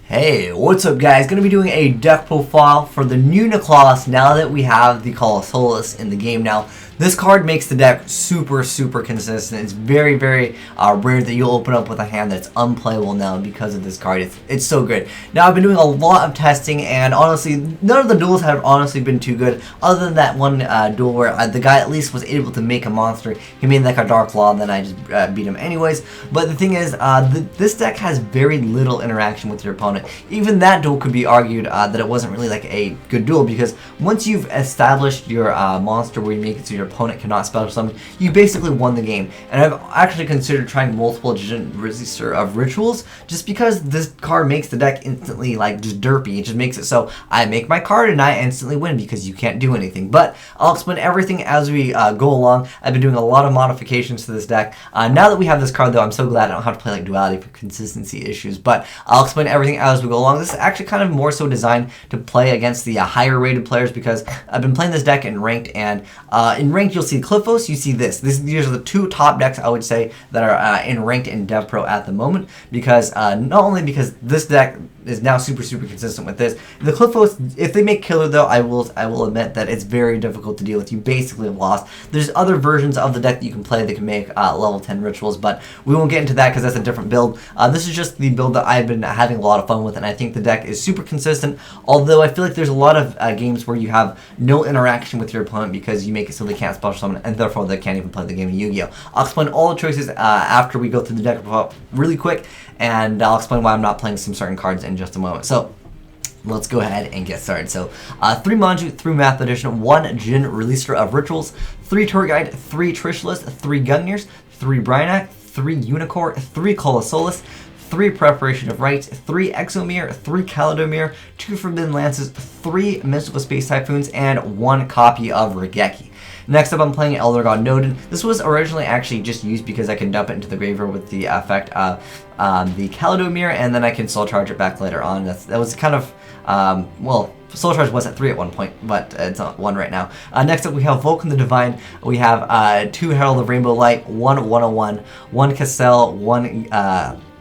Hey, what's up guys? Gonna be doing a deck profile for the new Necloth now that we have the Clausolas in the game now. This card makes the deck super consistent. It's very rare that you'll open up with a hand that's unplayable now because of this card. It's so good. Now I've been doing a lot of testing and honestly none of the duels have honestly been too good other than that one duel where the guy at least was able to make a monster. He made like a Dark Law and then I just beat him anyways. But the thing is this deck has very little interaction with your opponent. Even that duel could be argued that it wasn't really like a good duel because once you've established your monster where you make it so your opponent cannot special summon, you basically won the game. And I've actually considered trying multiple Resistor of Rituals just because this card makes the deck instantly like just derpy. It just makes it so I make my card and I instantly win because you can't do anything. But I'll explain everything as we go along. I've been doing a lot of modifications to this deck. Now that we have this card though, I'm so glad I don't have to play like Duality for consistency issues. But I'll explain everything as we go along. This is actually kind of more so designed to play against the higher rated players because I've been playing this deck in ranked, and in ranked you'll see Cliffos, you see these are the two top decks I would say that are in ranked and DevPro at the moment because not only because this deck is now super consistent with this. The Cliffos, if they make killer though, I will admit that it's very difficult to deal with. You basically have lost. There's other versions of the deck that you can play that can make level 10 rituals, but we won't get into that because that's a different build. This is just the build that I've been having a lot of fun with, and I think the deck is super consistent, although I feel like there's a lot of games where you have no interaction with your opponent because you make it so they can't special summon, and therefore they can't even play the game of Yu-Gi-Oh! I'll explain all the choices after we go through the deck really quick, and I'll explain why I'm not playing some certain cards in just a moment. So let's go ahead and get started. So 3 Manju, 3 Math Edition, 1 Jin Releaser of Rituals, 3 Tour Guide, 3 Trishulus, 3 Gungnir, 3 Bryanak, 3 Unicorn, 3 Clausolas, 3 Preparation of Rites, 3 Exomere, 3 Kaladomir, 2 Forbidden Lances, 3 Mystical Space Typhoons, and 1 copy of Regeki. Next up, I'm playing Elder God Nodin. This was originally actually just used because I can dump it into the graveyard with the effect of the Kaladomir, and then I can Soul Charge it back later on. That was kind of, well, Soul Charge was at 3 at one point, but it's at 1 right now. Next up, we have Vulcan the Divine. We have 2 Herald of Rainbow Light, 1 101, 1 Cassell, 1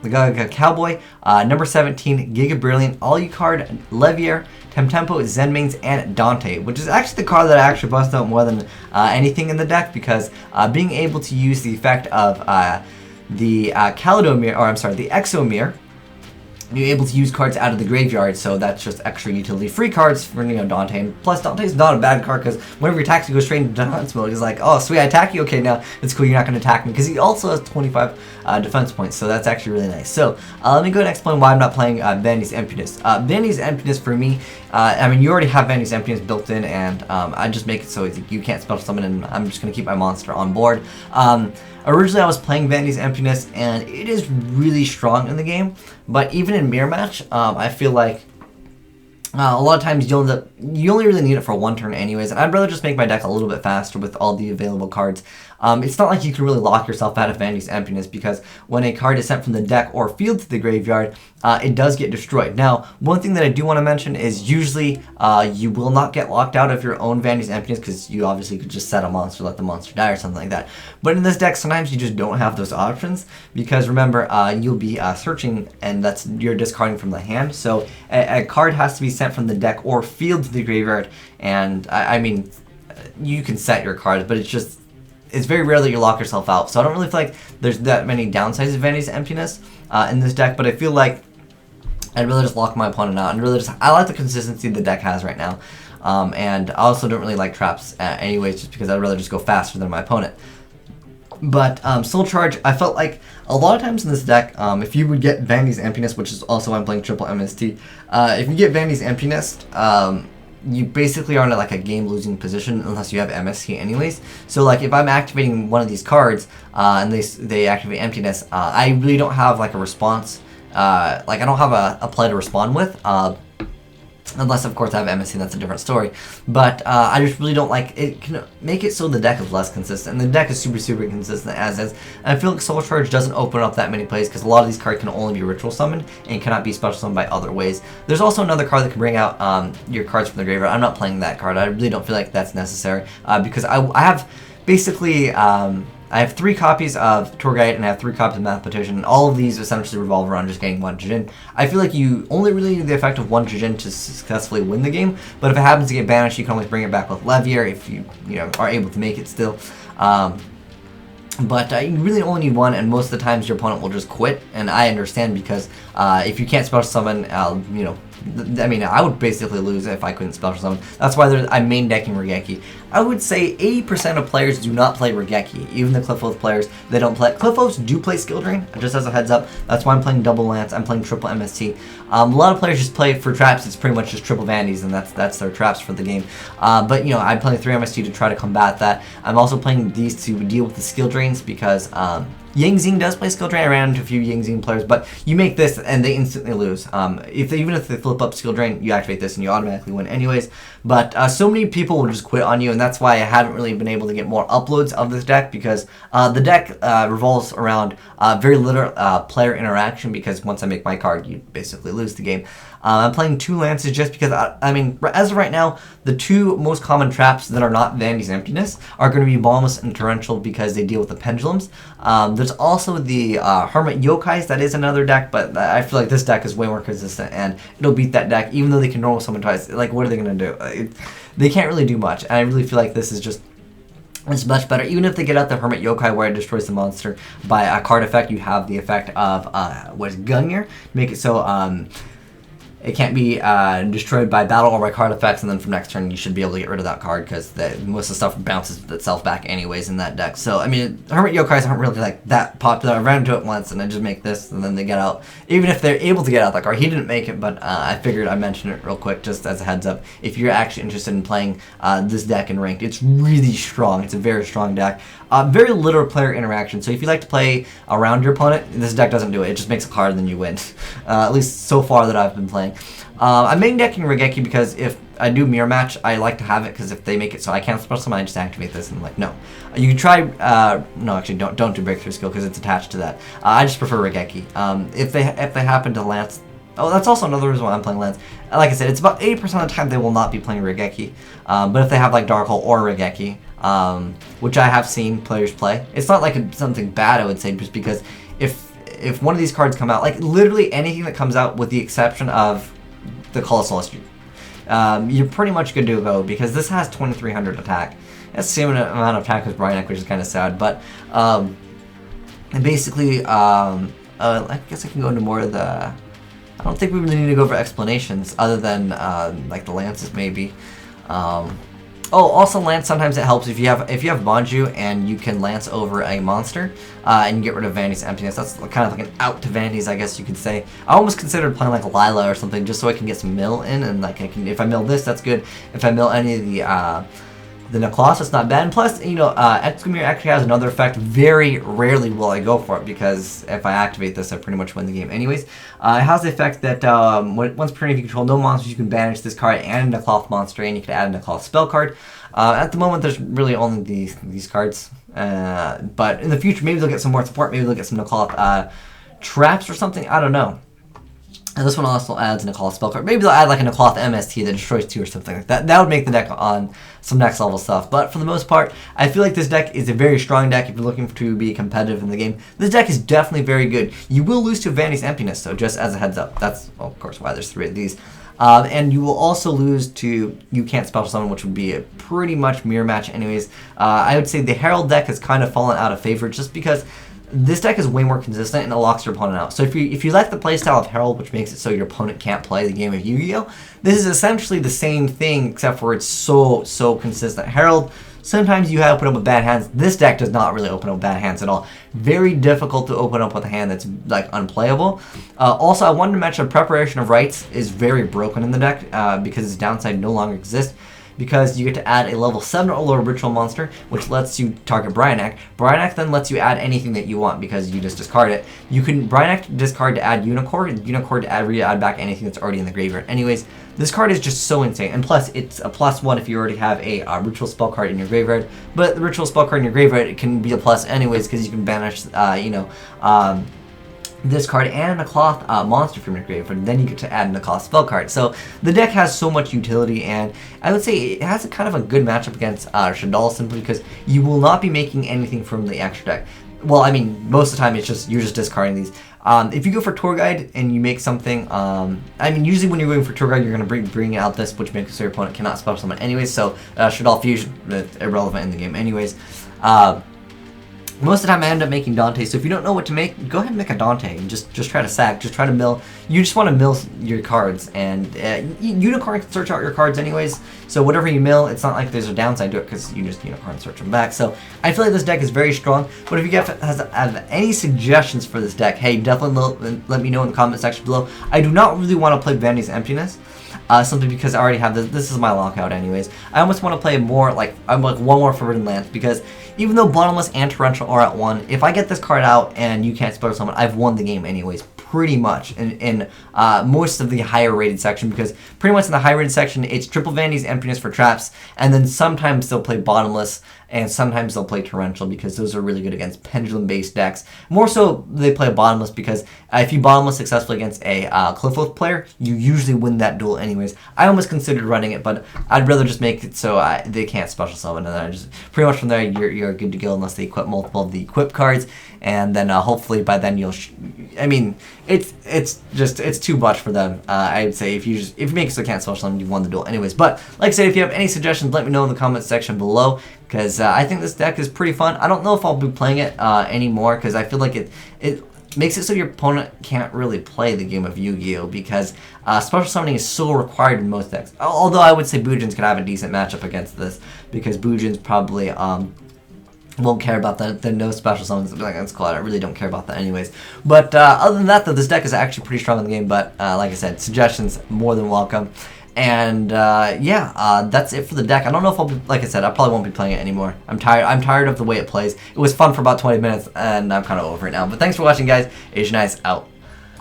the Gaga Cowboy, number 17, Giga Brilliant, Alucard, Levier, Temtempo, Zenmains, and Dante, which is actually the card that I actually bust out more than anything in the deck because being able to use the effect of the Kaladomir, or I'm sorry, the Exomere, you're able to use cards out of the graveyard, so that's just extra utility free cards for Dante. And plus Dante's not a bad card because whenever he attacks you goes straight into defense mode. He's like, oh sweet, I attack you, okay, now it's cool, you're not going to attack me, because he also has 25 defense points, so that's actually really nice. So let me go ahead and explain why I'm not playing Vanity's Emptiness. Vanity's Emptiness for me, I mean you already have Vanity's Emptiness built in, and I just make it so you can't special summon, and I'm just going to keep my monster on board. Originally I was playing Vanity's Emptiness, and it is really strong in the game, but even in Mirror Match, I feel like a lot of times you only really need it for 1 turn anyways, and I'd rather just make my deck a little bit faster with all the available cards. It's not like you can really lock yourself out of Vanity's Emptiness because when a card is sent from the deck or field to the graveyard, it does get destroyed. Now, one thing that I do want to mention is usually you will not get locked out of your own Vanity's Emptiness because you obviously could just set a monster, let the monster die or something like that. But in this deck, sometimes you just don't have those options because remember, you'll be searching, and you're discarding from the hand. So a card has to be sent from the deck or field to the graveyard, and I mean, you can set your cards, but it's very rare that you lock yourself out. So I don't really feel like there's that many downsides of Vanity's Emptiness in this deck, but I feel like I'd really just lock my opponent out, and really I like the consistency the deck has right now. And I also don't really like traps anyways, just because I'd rather just go faster than my opponent. But Soul Charge, I felt like a lot of times in this deck, if you would get Vanity's Emptiness, which is also why I'm playing triple MST, if you get Vanity's Emptiness, you basically are in like a game-losing position unless you have MST anyways. So like if I'm activating one of these cards and they activate Emptiness, I really don't have like a response. Like I don't have a play to respond with. Unless, of course, I have MSC, that's a different story. But I just really don't like it. Can make it so the deck is less consistent. And the deck is super consistent as is. And I feel like Soul Charge doesn't open up that many plays because a lot of these cards can only be ritual summoned and cannot be special summoned by other ways. There's also another card that can bring out your cards from the graveyard. I'm not playing that card. I really don't feel like that's necessary because I have basically I have 3 copies of Tour Guide and I have 3 copies of Mathematician, and all of these essentially revolve around just getting 1 Jijin. I feel like you only really need the effect of 1 Jijin to successfully win the game, but if it happens to get banished, you can always bring it back with Levier if you are able to make it still. But you really only need 1, and most of the times your opponent will just quit, and I understand because if you can't special summon, I mean, I would basically lose if I couldn't special summon. That's why I'm main decking Regeki. I would say 80% of players do not play Regeki. Even the Cliff players, they don't play. Cliff do play Skill Drain, just as a heads up. That's why I'm playing double Lance. I'm playing triple MST. A lot of players just play it for traps. It's pretty much just triple Vandies, and that's their traps for the game. But I'm playing 3 MST to try to combat that. I'm also playing these to deal with the skill drains because Yangzing does play skill drain. I ran into a few Yangzing players, but you make this and they instantly lose. Even if they flip up skill drain, you activate this and you automatically win anyways. But so many people will just quit on you, and that's why I haven't really been able to get more uploads of this deck, because the deck revolves around very little player interaction, because once I make my card, you basically lose the game. I'm playing 2 Lances just because, I mean, as of right now, the 2 most common traps that are not Vandy's Emptiness are going to be Balmus and Torrential, because they deal with the pendulums. There's also the Hermit Yokais. That is another deck, but I feel like this deck is way more consistent, and it'll beat that deck, even though they can normal summon twice. Like, what are they going to do? They can't really do much, and I really feel like this is just... It's much better. Even if they get out the Hermit Yokai where it destroys the monster by a card effect, you have the effect of, Gungnir, make it so, it can't be destroyed by battle or by card effects, and then from next turn you should be able to get rid of that card, because most of the stuff bounces itself back anyways in that deck. So, I mean, Hermit Yokais aren't really like that popular. I ran into it once and I just make this and then they get out. Even if they're able to get out that card. He didn't make it, but I figured I'd mention it real quick just as a heads up. If you're actually interested in playing this deck in Ranked, it's really strong. It's a very strong deck. Very little player interaction, so if you like to play around your opponent, this deck doesn't do it. It just makes a card and then you win. At least so far that I've been playing. I'm main decking Regeki because if I do mirror match, I like to have it, because if they make it so I can't special summon, I just activate this, and I'm like, no. You can try, no, actually, don't do Breakthrough Skill, because it's attached to that. I just prefer Regeki. If they happen to Lance, oh, that's also another reason why I'm playing Lance. Like I said, it's about 80% of the time they will not be playing Regeki. But if they have like Dark Hole or Regeki, which I have seen players play, it's not like something bad, I would say, just because if one of these cards come out, like literally anything that comes out with the exception of the Clausolas, you're pretty much good to go, because this has 2300 attack. That's the same amount of attack as Bryanek, which is kind of sad, but and basically, I guess I can go into more of the... I don't think we really need to go over explanations, other than like the Lances maybe. Oh, also Lance, sometimes it helps if you have Manju and you can Lance over a monster and you get rid of Vandy's Emptiness. That's kind of like an out to Vandy's, I guess you could say. I almost considered playing like Lila or something, just so I can get some mill in, and like if I mill this, that's good. If I mill any of the Necloth, it's not bad. And plus, Exclamir actually has another effect. Very rarely will I go for it, because if I activate this, I pretty much win the game anyways. It has the effect that once per turn, if you control no monsters, you can banish this card and a Necloth monster, and you can add a Necloth spell card. At the moment, there's really only these cards. But in the future, maybe they'll get some more support. Maybe they'll get some Necloth traps or something. I don't know. And this one also adds a Necloth spell card. Maybe they'll add like a Necloth MST that destroys 2 or something like that. That would make the deck on some next level stuff. But for the most part, I feel like this deck is a very strong deck if you're looking to be competitive in the game. This deck is definitely very good. You will lose to Vandy's Emptiness, so just as a heads up. That's, well, of course, why there's 3 of these. And you will also lose to You Can't Special Summon, which would be a pretty much mirror match anyways. I would say the Herald deck has kind of fallen out of favor just because this deck is way more consistent and it locks your opponent out. So if you like the playstyle of Herald, which makes it so your opponent can't play the game of Yu-Gi-Oh!, this is essentially the same thing, except for it's so consistent. Herald, sometimes you open up with bad hands. This deck does not really open up with bad hands at all. Very difficult to open up with a hand that's like unplayable. Also, I wanted to mention Preparation of Rites is very broken in the deck because its downside no longer exists. Because you get to add a level 7 or lower ritual monster, which lets you target Bryanek. Bryanek then lets you add anything that you want because you just discard it. You can Bryanek discard to add Unicorn, and Unicorn to add back anything that's already in the graveyard. Anyways, this card is just so insane. And plus, it's a +1 if you already have a ritual spell card in your graveyard. But the ritual spell card in your graveyard, it can be a plus anyways because you can banish, this card and a Necloth monster from your graveyard, and then you get to add a Necloth spell card. So the deck has so much utility, and I would say it has a kind of a good matchup against Shaddoll, simply because you will not be making anything from the extra deck. Well, I mean, most of the time you're just discarding these. If you go for Tour Guide and you make something, I mean, usually when you're going for Tour Guide, you're going to bring out this, which makes your opponent cannot special summon anyways, so Shaddoll Fusion, irrelevant in the game anyways. Most of the time I end up making Dante, so if you don't know what to make, go ahead and make a Dante and just try to sack, just try to mill. You just want to mill your cards, and Unicorn can search out your cards anyways, so whatever you mill, it's not like there's a downside to it because you just Unicorn search them back. So I feel like this deck is very strong, but if you guys have any suggestions for this deck, hey, definitely let me know in the comment section below. I do not really want to play Vanity's Emptiness. Simply because I already have this. This is my lockout anyways. I almost want to play more, like one more Forbidden Lands, because even though Bottomless and Torrential are at 1, if I get this card out and you can't special summon, I've won the game anyways, pretty much, in most of the higher rated section, because pretty much in the high rated section, it's triple Vanity's Emptiness for traps, and then sometimes they'll play Bottomless, and sometimes they'll play Torrential, because those are really good against Pendulum-based decks. More so, they play Bottomless, because if you Bottomless successfully against a Cliffloaf player, you usually win that duel anyways. I almost considered running it, but I'd rather just make it so they can't special summon, and then I just, pretty much from there, you're good to go unless they equip multiple of the equip cards, and then hopefully by then you'll, I mean, it's too much for them. I'd say if you make it so they can't special summon, you've won the duel anyways. But like I said, if you have any suggestions, let me know in the comments section below, because I think this deck is pretty fun. I don't know if I'll be playing it anymore, because I feel like it makes it so your opponent can't really play the game of Yu-Gi-Oh! Because special summoning is so required in most decks. Although I would say Boojins could have a decent matchup against this, because Boojins probably won't care about that. The no special summons against Claude. I really don't care about that anyways. But other than that, though, this deck is actually pretty strong in the game. But like I said, suggestions more than welcome. And yeah, that's it for the deck. I don't know if I'll be, like I said, I probably won't be playing it anymore. I'm tired of the way it plays. It was fun for about 20 minutes, and I'm kind of over it now. But thanks for watching, guys. Azneyes out.